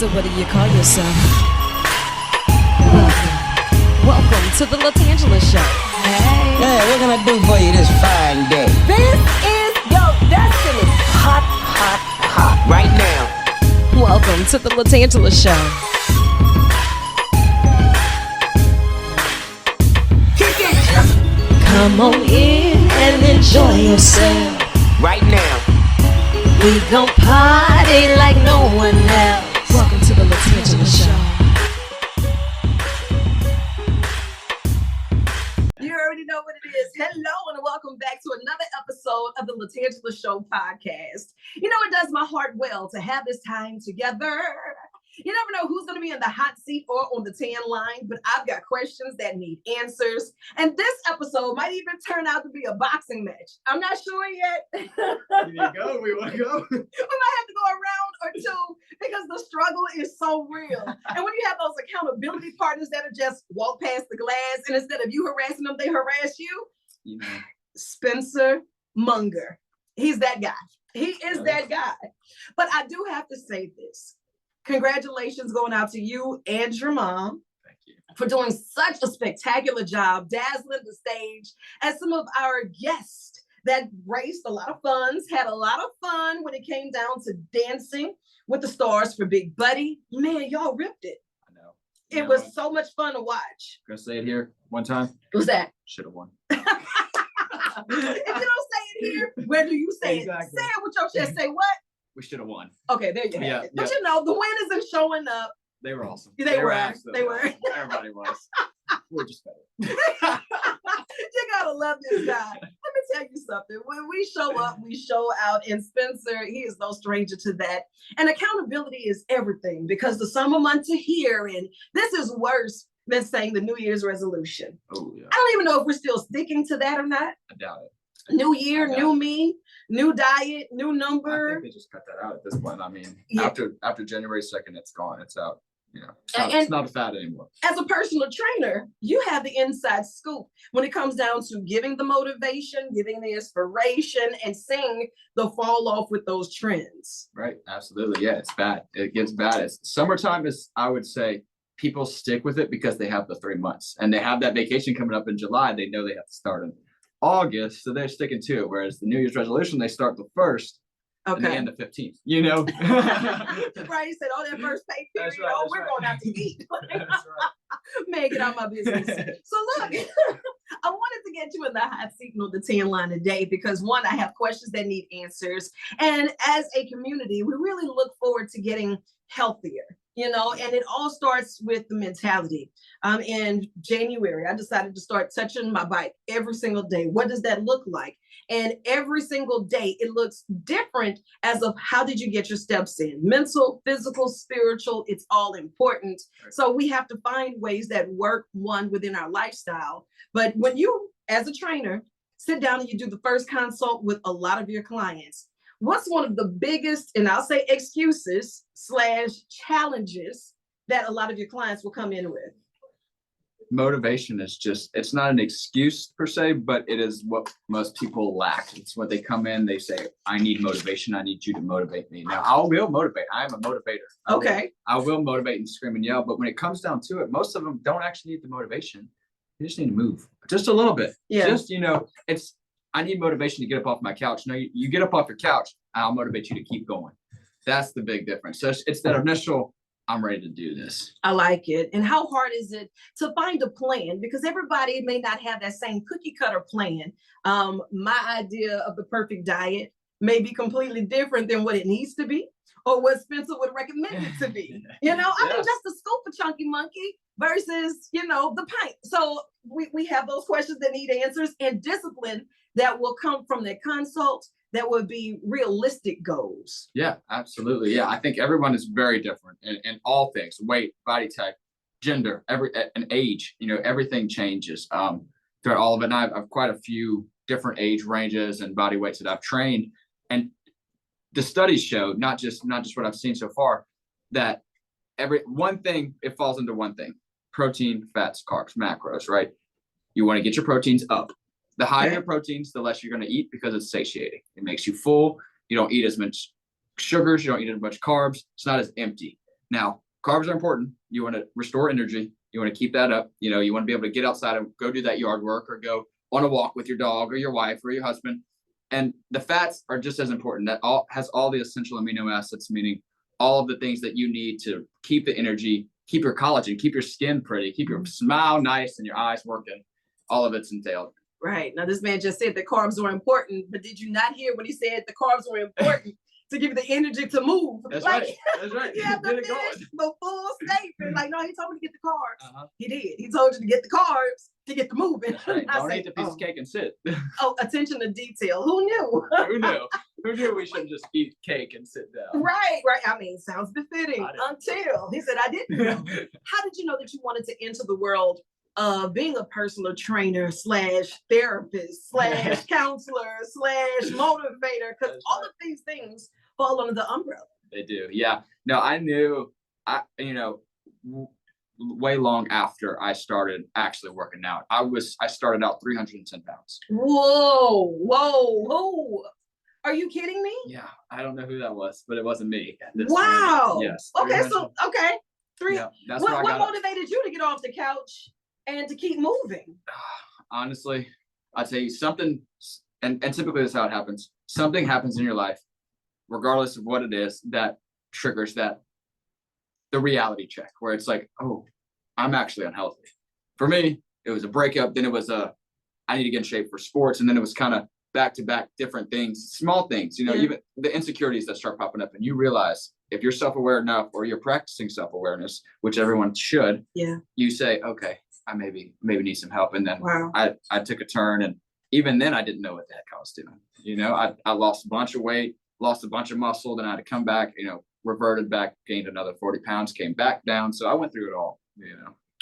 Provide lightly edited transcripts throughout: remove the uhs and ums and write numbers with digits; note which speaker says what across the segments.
Speaker 1: So what do you call yourself? Welcome to the LaTangela Show. Hey.
Speaker 2: Hey, what can I do for you this fine day?
Speaker 3: This is your destiny. Hot, hot, hot. Right now.
Speaker 1: Welcome to the LaTangela Show. Come on in and enjoy yourself.
Speaker 3: Right now.
Speaker 1: We gon' party like no one else. Welcome to the LaTangela Show.
Speaker 4: You already know what it is. Hello and welcome back to another episode of the LaTangela Show podcast. You know, it does my heart well to have this time together. You never know who's going to be in the hot seat or on the tan line, but I've got questions that need answers. And this episode might even turn out to be a boxing match. I'm not sure yet.
Speaker 5: You need to go? We want to go?
Speaker 4: We might have to go a round or two because the struggle is so real. And when you have those accountability partners that are just walk past the glass and instead of you harassing them, they harass you.
Speaker 5: You know.
Speaker 4: Spencer Mounger. He's that guy. He is that guy. But I do have to say this. Congratulations going out to you and your mom.
Speaker 5: Thank you.
Speaker 4: For doing such a spectacular job, dazzling the stage, and some of our guests that raised a lot of funds, had a lot of fun when it came down to dancing with the stars for Big Buddy. Man, y'all ripped it.
Speaker 5: I know.
Speaker 4: It was so much fun to watch.
Speaker 5: Gonna say it here one time.
Speaker 4: Who's that?
Speaker 5: Should have won.
Speaker 4: If you don't say it here, where do you say
Speaker 5: Exactly.
Speaker 4: it? Say it with your chest. Say what?
Speaker 5: We should have won.
Speaker 4: Okay, there you have
Speaker 5: Yeah,
Speaker 4: it. But
Speaker 5: yeah.
Speaker 4: you know, the win isn't showing up.
Speaker 5: They were awesome.
Speaker 4: They were.
Speaker 5: absolutely
Speaker 4: They were.
Speaker 5: awesome. Everybody was. We're just better.
Speaker 4: You gotta love this guy. Let me tell you something. When we show up, we show out. And Spencer, he is no stranger to that. And accountability is everything because the summer months are here. And this is worse than saying the New Year's resolution.
Speaker 5: Oh, yeah.
Speaker 4: I don't even know if we're still sticking to that or not.
Speaker 5: I doubt it.
Speaker 4: New year,
Speaker 5: I doubt
Speaker 4: new
Speaker 5: it.
Speaker 4: me, new diet, new
Speaker 5: I
Speaker 4: number.
Speaker 5: think they just cut that out at this point. I mean,
Speaker 4: Yeah.
Speaker 5: after January 2nd, it's gone. It's out. You know,
Speaker 4: And-
Speaker 5: it's not a fad anymore.
Speaker 4: As a personal trainer, you have the inside scoop when it comes down to giving the motivation, giving the inspiration, and seeing the fall off with those trends.
Speaker 5: Right. Absolutely. Yeah, it's bad. It gets bad. It's summertime is, I would say, people stick with it because they have the 3 months and they have that vacation coming up in July. They know they have to start in August, so they're sticking to it. Whereas the New Year's resolution, they start the 1st and they
Speaker 4: Okay.
Speaker 5: end the 15th. You know.
Speaker 4: Right, you said, oh, that first pay period,
Speaker 5: That's right,
Speaker 4: oh,
Speaker 5: that's
Speaker 4: we're
Speaker 5: right.
Speaker 4: going out to eat.
Speaker 5: That's right.
Speaker 4: Man, get out my business. So look, I wanted to get you in the hot seat on the 10 line today because one, I have questions that need answers. And as a community, we really look forward to getting healthier, you know, and it all starts with the mentality. In January, I decided to start touching my bike every single day. What does that look like? And every single day, it looks different as of how did you get your steps in? Mental, physical, spiritual, it's all important.
Speaker 5: Right.
Speaker 4: So we have to find ways that work one within our lifestyle. But when you, as a trainer, sit down and you do the first consult with a lot of your clients, what's one of the biggest, and I'll say excuses / challenges that a lot of your clients will come in with?
Speaker 5: Motivation is just, it's not an excuse per se, but it is what most people lack. It's what they come in, they say, I need motivation. I need you to motivate me. Now, I will motivate. I am a motivator.
Speaker 4: Okay.
Speaker 5: I will motivate and scream and yell. But when it comes down to it, most of them don't actually need the motivation. They just need to move just a little bit.
Speaker 4: Yeah.
Speaker 5: Just, you know, it's, I need motivation to get up off my couch. No, you get up off your couch, I'll motivate you to keep going. That's the big difference. So it's that initial, I'm ready to do this.
Speaker 4: I like it. And how hard is it to find a plan? Because everybody may not have that same cookie cutter plan. My idea of the perfect diet may be completely different than what it needs to be or what Spencer would recommend it to be. You know, I mean,
Speaker 5: Yeah.
Speaker 4: just a scoop of Chunky Monkey versus, you know, the pint. So we have those questions that need answers and discipline that will come from that consult that would be realistic goals.
Speaker 5: Yeah, absolutely. Yeah, I think everyone is very different in all things: weight, body type, gender, and age. You know, everything changes throughout all of it. And I've quite a few different age ranges and body weights that I've trained, and the studies show, not just what I've seen so far, that it falls into one thing: protein, fats, carbs, macros. Right? You want to get your proteins up. The higher
Speaker 4: Okay.
Speaker 5: your proteins, the less you're going to eat because it's satiating. It makes you full. You don't eat as much sugars. You don't eat as much carbs. It's not as empty. Now, carbs are important. You want to restore energy. You want to keep that up. You know, you want to be able to get outside and go do that yard work or go on a walk with your dog or your wife or your husband. And the fats are just as important. That all has all the essential amino acids, meaning all of the things that you need to keep the energy, keep your collagen, keep your skin pretty, keep your smile nice and your eyes working. All of it's entailed.
Speaker 4: Right. Now, this man just said that carbs were important, but did you not hear what he said? The carbs were important to give you the energy to move.
Speaker 5: That's
Speaker 4: like,
Speaker 5: right. That's right.
Speaker 4: You have to
Speaker 5: Get it
Speaker 4: finish
Speaker 5: going.
Speaker 4: the full statement. Like, no, he told me to get the carbs.
Speaker 5: Uh-huh.
Speaker 4: He did. He told you to get the carbs to get the moving.
Speaker 5: That's right.
Speaker 4: I
Speaker 5: Don't
Speaker 4: say,
Speaker 5: eat the piece of cake and sit.
Speaker 4: Oh, attention to detail. Who knew?
Speaker 5: Who knew? Who knew we shouldn't just eat cake and sit down?
Speaker 4: Right. I mean, sounds befitting until he said, I didn't know. How did you know that you wanted to enter the world of being a personal trainer / therapist / counselor / motivator? Because all of these things fall under the umbrella.
Speaker 5: They do. Yeah. No, I knew, way long after I started actually working out. I started out 310 pounds.
Speaker 4: Whoa. Are you kidding me?
Speaker 5: Yeah. I don't know who that was, but it wasn't me.
Speaker 4: Wow.
Speaker 5: Time. Yes.
Speaker 4: Okay. So,
Speaker 5: Yeah, that's
Speaker 4: what motivated you to get off the couch and to keep moving?
Speaker 5: Honestly, I'll tell you something, and typically that's how it happens. Something happens in your life, regardless of what it is, that triggers the reality check, where it's like, oh, I'm actually unhealthy. For me, it was a breakup. Then it was I need to get in shape for sports. And then it was kind of back-to-back different things, small things, even the insecurities that start popping up. And you realize if you're self-aware enough or you're practicing self-awareness, which everyone should, you say, okay, I maybe need some help. And then I took a turn, and even then I didn't know what the heck I was doing. I lost a bunch of weight, lost a bunch of muscle, then I had to come back, reverted back, gained another 40 pounds, came back down. So I went through it all,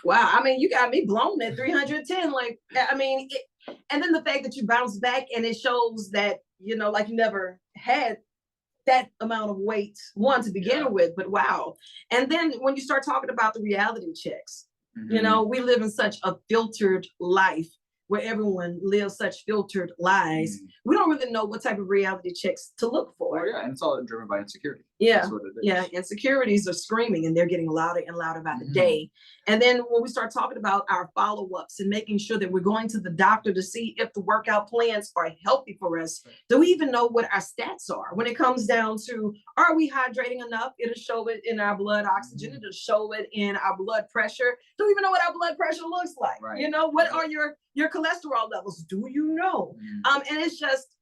Speaker 4: Wow. I mean, you got me blown at 310. And then the fact that you bounced back, and it shows that, like you never had that amount of weight, one, to begin with, but wow. And then when you start talking about the reality checks, we live in such a filtered life where everyone lives such filtered lives. We don't really know what type of reality checks to look for.
Speaker 5: Oh, yeah, and it's all driven by insecurity.
Speaker 4: Yeah,
Speaker 5: that's what it is.
Speaker 4: Yeah, insecurities are screaming, and they're getting louder and louder by the day. And then when we start talking about our follow-ups and making sure that we're going to the doctor to see if the workout plans are healthy for us, do we even know what our stats are? When it comes down to, are we hydrating enough? It'll show it in our blood oxygen. It'll show it in our blood pressure. Do we even know what our blood pressure looks like?
Speaker 5: Right.
Speaker 4: What are your cholesterol levels? Do you know? And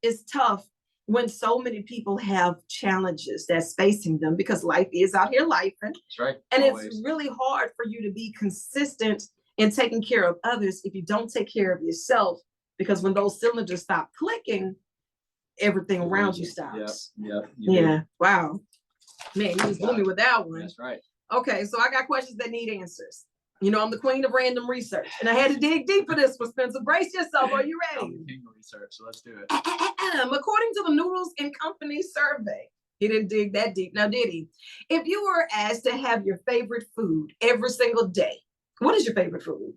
Speaker 4: it's tough when so many people have challenges that's facing them, because life is out here lifing.
Speaker 5: That's right.
Speaker 4: And
Speaker 5: Always.
Speaker 4: It's really hard for you to be consistent in taking care of others if you don't take care of yourself, because when those cylinders stop clicking, everything around you stops.
Speaker 5: Yeah.
Speaker 4: Wow. Man, you just blew me with that one.
Speaker 5: That's right.
Speaker 4: Okay, so I got questions that need answers. I'm the queen of random research, and I had to dig deep for this one, Spencer. Brace yourself. Are you ready?
Speaker 5: I'm the king of research, so let's do it.
Speaker 4: According to the Noodles and Company survey, he didn't dig that deep, now did he? If you were asked to have your favorite food every single day, what is your favorite food?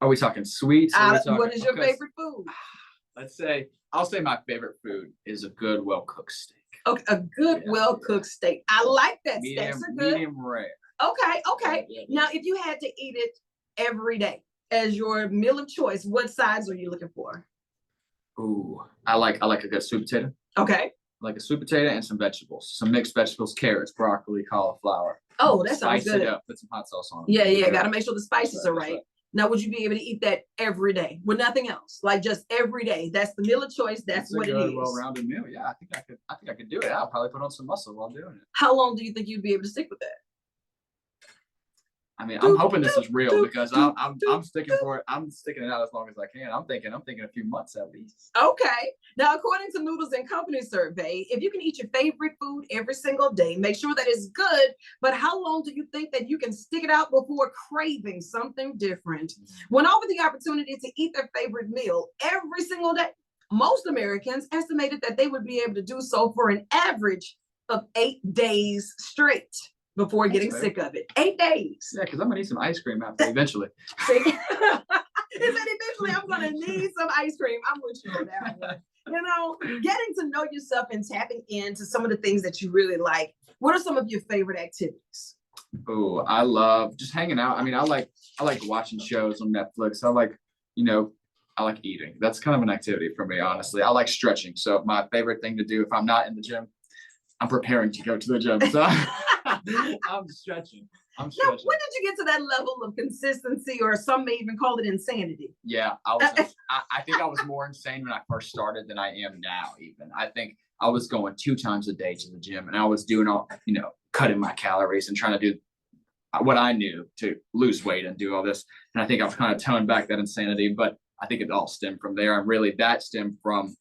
Speaker 5: Are we talking sweets?
Speaker 4: What is your favorite food?
Speaker 5: I'll say my favorite food is a good, well-cooked steak.
Speaker 4: Okay, a good, well-cooked steak. I like that. Steaks are good.
Speaker 5: Medium rare.
Speaker 4: Okay. Now, if you had to eat it every day as your meal of choice, what sides are you looking for?
Speaker 5: Ooh, I like a good sweet potato.
Speaker 4: Okay.
Speaker 5: Like a sweet potato and some vegetables, some mixed vegetables, carrots, broccoli, cauliflower.
Speaker 4: Oh, that sounds good.
Speaker 5: Spice it up, put some hot sauce on
Speaker 4: Yeah.
Speaker 5: it.
Speaker 4: Got to make sure the spices are right. Now, would you be able to eat that every day with nothing else? Like just every day? That's the meal of choice. That's what it is.
Speaker 5: Well-rounded meal. Yeah, I think I could do it. I'll probably put on some muscle while doing it.
Speaker 4: How long do you think you'd be able to stick with that?
Speaker 5: I mean, I'm hoping this is real, because I'm sticking for it. I'm sticking it out as long as I can. I'm thinking a few months at least.
Speaker 4: Okay. Now, according to Noodles and Company survey, if you can eat your favorite food every single day, make sure that it's good. But how long do you think that you can stick it out before craving something different? When offered the opportunity to eat their favorite meal every single day, most Americans estimated that they would be able to do so for an average of 8 days straight before getting sick of it. 8 days.
Speaker 5: Yeah, because I'm gonna need some ice cream after eventually.
Speaker 4: See? He said eventually I'm gonna need some ice cream. I'm with you on that one. Getting to know yourself and tapping into some of the things that you really like. What are some of your favorite activities?
Speaker 5: Oh, I love just hanging out. I mean, I like watching shows on Netflix. I like eating. That's kind of an activity for me, honestly. I like stretching. So my favorite thing to do if I'm not in the gym, I'm preparing to go to the gym. So I'm stretching.
Speaker 4: Now, when did you get to that level of consistency, or some may even call it insanity?
Speaker 5: Yeah, I think I was more insane when I first started than I am now. Even I think I was going 2 times a day to the gym, and I was doing all, cutting my calories and trying to do what I knew to lose weight and do all this. And I think I've kind of toned back that insanity, but I think it all stemmed from there. And really that stemmed from,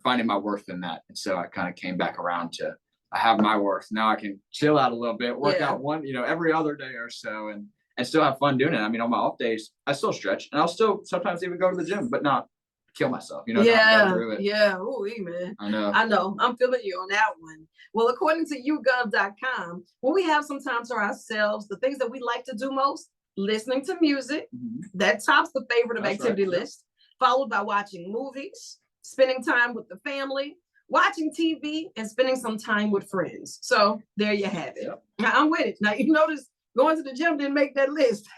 Speaker 5: finding my worth in that. And so I kind of came back around to, I have my worth. Now I can chill out a little bit, work out every other day or so, and still have fun doing it. I mean, on my off days, I still stretch, and I'll still sometimes even go to the gym, but not kill myself, not go through it.
Speaker 4: Yeah. Ooh, man.
Speaker 5: I know.
Speaker 4: I'm feeling you on that one. Well, according to YouGov.com, when we have some time to ourselves, the things that we like to do most, listening to music, that tops the favorite of activity list, followed by watching movies, spending time with the family, watching TV, and spending some time with friends. So there you have it. Yep. Now, I'm with it. Now, you notice going to the gym didn't make that list.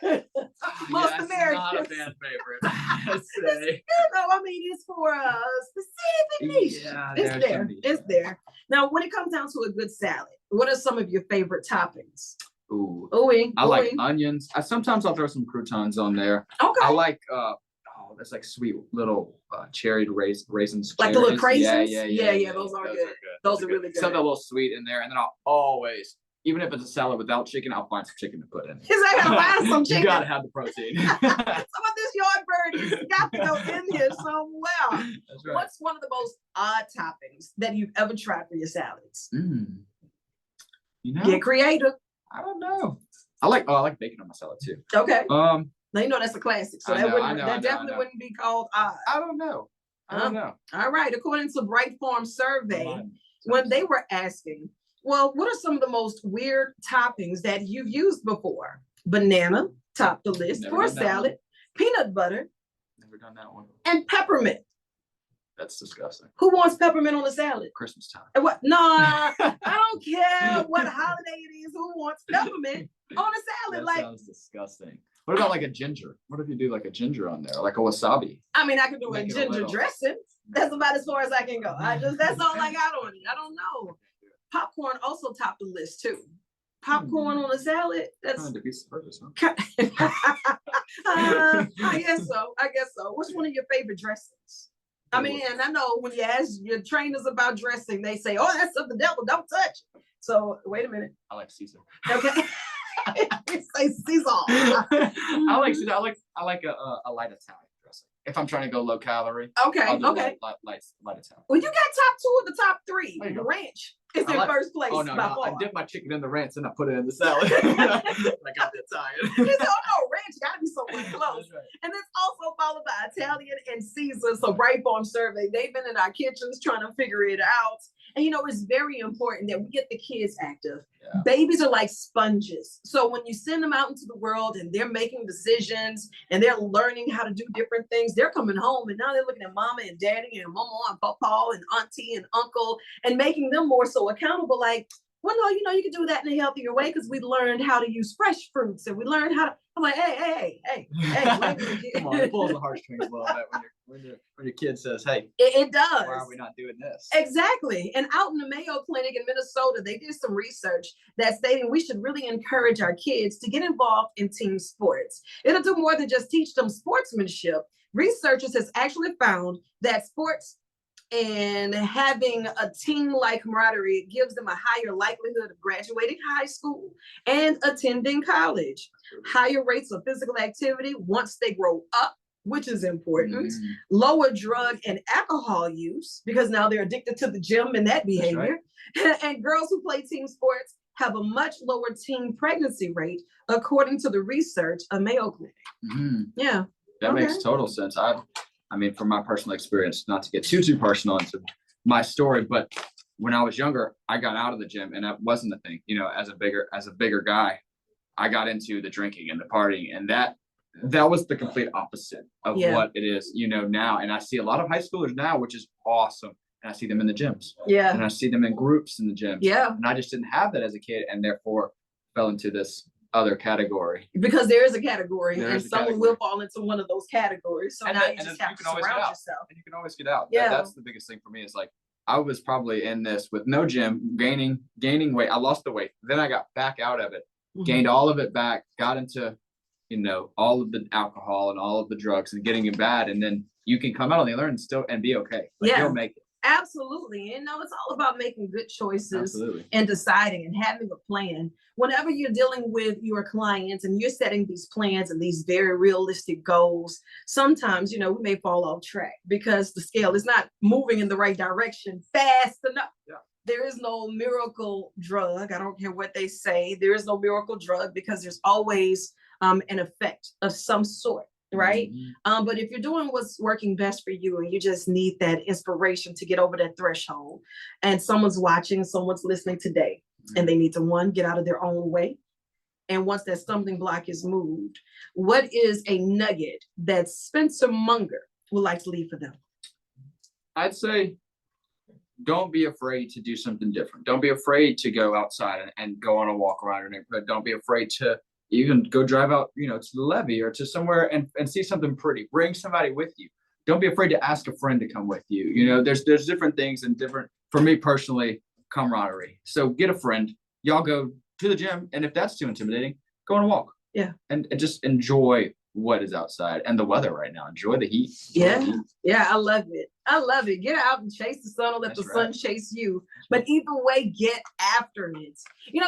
Speaker 4: Most Americans. Not a fan favorite. I mean, it's for a specific niche. Yeah, it's there. It's there. Now, when it comes down to a good salad, what are some of your favorite toppings?
Speaker 5: Ooh. I like onions. Sometimes I'll throw some croutons on there. Okay. I like that's like sweet little cherried raisins.
Speaker 4: Like the little craisins? Yeah. Those are good. Those are really good.
Speaker 5: Something a little sweet in there. And then I'll always, even if it's a salad without chicken, I'll find some chicken to put in.
Speaker 4: Because I gotta find some chicken.
Speaker 5: You gotta have the protein.
Speaker 4: Some of this yard bird has got to go in here somewhere. That's right. What's one of the most odd toppings that you've ever tried for your salads? Get creative.
Speaker 5: I don't know. I like bacon on my salad too.
Speaker 4: Okay. Now that's a classic. So that definitely wouldn't be called odd.
Speaker 5: I don't know.
Speaker 4: All right. According to Bright Farm survey, when they were asking, well, what are some of the most weird toppings that you've used before? Banana topped the list for a salad. Peanut butter.
Speaker 5: Never done that one.
Speaker 4: And peppermint.
Speaker 5: That's disgusting.
Speaker 4: Who wants peppermint on a salad?
Speaker 5: Christmas time.
Speaker 4: What? No, I don't care what holiday it is. Who wants peppermint on a salad?
Speaker 5: That sounds disgusting. What about like a ginger? What if you do like a ginger on there, like a wasabi?
Speaker 4: I mean, I could do a ginger dressing. That's about as far as I can go. That's all I got on it. I don't know. Popcorn also topped the list too. Popcorn on a salad. That's kind of defeats the purpose, huh? I guess so. What's one of your favorite dressings? I mean, and I know when you ask your trainers about dressing, they say, "Oh, that's of the devil. Don't touch." So wait a minute.
Speaker 5: I like Caesar.
Speaker 4: Okay. Say Caesar.
Speaker 5: I like Caesar. I like a light Italian dressing. If I'm trying to go low calorie.
Speaker 4: Okay.
Speaker 5: Light Italian.
Speaker 4: Well, you got top 2 of the top 3. The ranch is in first place.
Speaker 5: Oh no, I dip my chicken in the ranch and I put it in the salad. I got the Italian.
Speaker 4: He said, "Oh no, ranch gotta be somewhere close." Right. And it's also followed by Italian and Caesar. So Bright Farm survey, they've been in our kitchens trying to figure it out. And it's very important that we get the kids active. Yeah. Babies are like sponges. So when you send them out into the world and they're making decisions and they're learning how to do different things, they're coming home and now they're looking at mama and daddy and mama and papa and auntie and uncle and making them more so accountable. Like, well, no, you can do that in a healthier way because we learned how to use fresh fruits and we learned how to. I'm like, hey.
Speaker 5: Come on, it pulls the heartstrings a little bit when your kid says, "Hey,
Speaker 4: it does.
Speaker 5: Why are we not doing this?"
Speaker 4: Exactly. And out in the Mayo Clinic in Minnesota, they did some research that stating we should really encourage our kids to get involved in team sports. It'll do more than just teach them sportsmanship. Researchers has actually found that sports and having a team-like camaraderie gives them a higher likelihood of graduating high school and attending college. Higher rates of physical activity once they grow up, which is important. Lower drug and alcohol use because now they're addicted to the gym and that behavior. Right. And girls who play team sports have a much lower teen pregnancy rate, according to the research of Mayo Clinic. Yeah.
Speaker 5: That makes total sense. I mean, from my personal experience, not to get too personal into my story, but when I was younger, I got out of the gym and that wasn't the thing. As a bigger guy, I got into the drinking and the partying, and that that was the complete opposite of
Speaker 4: Yeah.
Speaker 5: what it is, now. And I see a lot of high schoolers now, which is awesome. And I see them in the gyms.
Speaker 4: Yeah.
Speaker 5: And I see them in groups in the gyms.
Speaker 4: Yeah.
Speaker 5: And I just didn't have that as a kid, and therefore fell into this other category.
Speaker 4: Because there is a category,
Speaker 5: There
Speaker 4: and
Speaker 5: is a
Speaker 4: someone
Speaker 5: category.
Speaker 4: will fall into one of those categories. So
Speaker 5: And
Speaker 4: now
Speaker 5: then-
Speaker 4: you
Speaker 5: and
Speaker 4: just
Speaker 5: then
Speaker 4: have
Speaker 5: you
Speaker 4: to
Speaker 5: can always get
Speaker 4: surround
Speaker 5: out.
Speaker 4: yourself.
Speaker 5: And you can always get out.
Speaker 4: Yeah.
Speaker 5: That's the biggest thing for me, is like, I was probably in this with no gym, gaining weight. I lost the weight. Then I got back out of it,
Speaker 4: Mhm.
Speaker 5: gained all of it back, got into, all of the alcohol and all of the drugs and getting it bad. And then you can come out on the other end and be okay. Like,
Speaker 4: Yeah.
Speaker 5: you'll make it.
Speaker 4: Absolutely. It's all about making good choices
Speaker 5: Absolutely.
Speaker 4: and deciding and having a plan. Whenever you're dealing with your clients and you're setting these plans and these very realistic goals, sometimes, we may fall off track because the scale is not moving in the right direction fast enough.
Speaker 5: Yeah.
Speaker 4: There is no miracle drug. I don't care what they say. There is no miracle drug because there's always an effect of some sort. Right.
Speaker 5: Mhm.
Speaker 4: But if you're doing what's working best for you and you just need that inspiration to get over that threshold, and someone's watching, someone's listening today, and they need to, one, get out of their own way. And once that stumbling block is moved, what is a nugget that Spencer Mounger would like to leave for them?
Speaker 5: I'd say, don't be afraid to do something different. Don't be afraid to go outside and go on a walk around your neighborhood. Don't be afraid to even go drive out, to the levee or to somewhere and see something pretty. Bring somebody with you. Don't be afraid to ask a friend to come with you. There's different things and different, for me personally, camaraderie. So get a friend. Y'all go to the gym, and if that's too intimidating, go on a walk.
Speaker 4: Yeah.
Speaker 5: And just enjoy what is outside and the weather right now. Enjoy the heat.
Speaker 4: Yeah. Yeah, I love it. I love it. Get out and chase the sun, or let
Speaker 5: That's
Speaker 4: the sun chase you. But either way, get after it.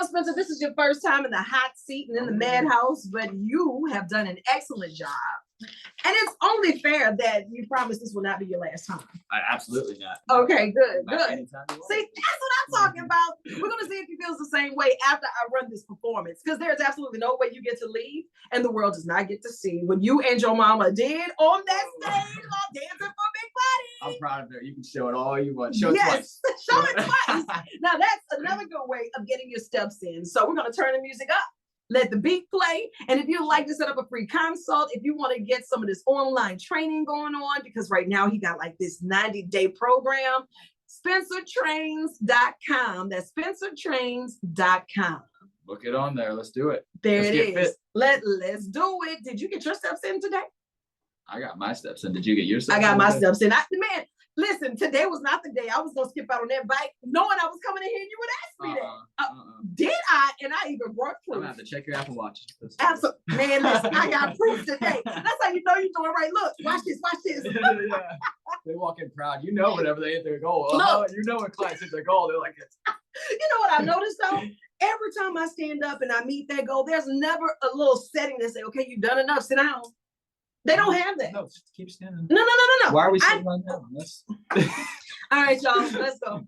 Speaker 4: Spencer, this is your first time in the hot seat and in the madhouse, but you have done an excellent job. And it's only fair that you promise this will not be your last time.
Speaker 5: Absolutely not.
Speaker 4: Okay, good,
Speaker 5: Not
Speaker 4: good.
Speaker 5: anytime you want.
Speaker 4: See, that's what I'm talking about. We're going to see if he feels the same way after I run this performance, because there's absolutely no way you get to leave and the world does not get to see what you and your mama did on that stage while dancing for Big Body.
Speaker 5: I'm proud of it. You can show it all you want. Show it twice.
Speaker 4: Show it twice. Now, that's another good way of getting your steps in. So we're going to turn the music up. Let the beat play. And if you'd like to set up a free consult, if you want to get some of this online training going on, because right now he got like this 90-day program, SpencerTrains.com. That's SpencerTrains.com.
Speaker 5: Book it on there. Let's do it.
Speaker 4: There
Speaker 5: Let's
Speaker 4: it
Speaker 5: get
Speaker 4: is.
Speaker 5: fit.
Speaker 4: Let's do it. Did you get your steps in today?
Speaker 5: I got my steps in. Did you get your steps
Speaker 4: I got
Speaker 5: in
Speaker 4: my
Speaker 5: today?
Speaker 4: steps in. Man, listen, today was not the day I was going to skip out on that bike, knowing I was coming in here and you would ask me that. Did I? And I even brought
Speaker 5: I'm
Speaker 4: proof.
Speaker 5: gonna have to check your Apple Watch.
Speaker 4: Absolutely. Man, listen, I got proof today. That's how you know you're doing right. Look, watch this, watch this.
Speaker 5: Yeah. They walk in proud. Whenever they hit their goal.
Speaker 4: Look.
Speaker 5: When clients hit their goal, they're like,
Speaker 4: You know what I've noticed though? Every time I stand up and I meet that goal, there's never a little setting that say, okay, you've done enough, sit down. They don't have that.
Speaker 5: no, just keep standing.
Speaker 4: No.
Speaker 5: Why are we sitting right now?
Speaker 4: All right, y'all, let's go.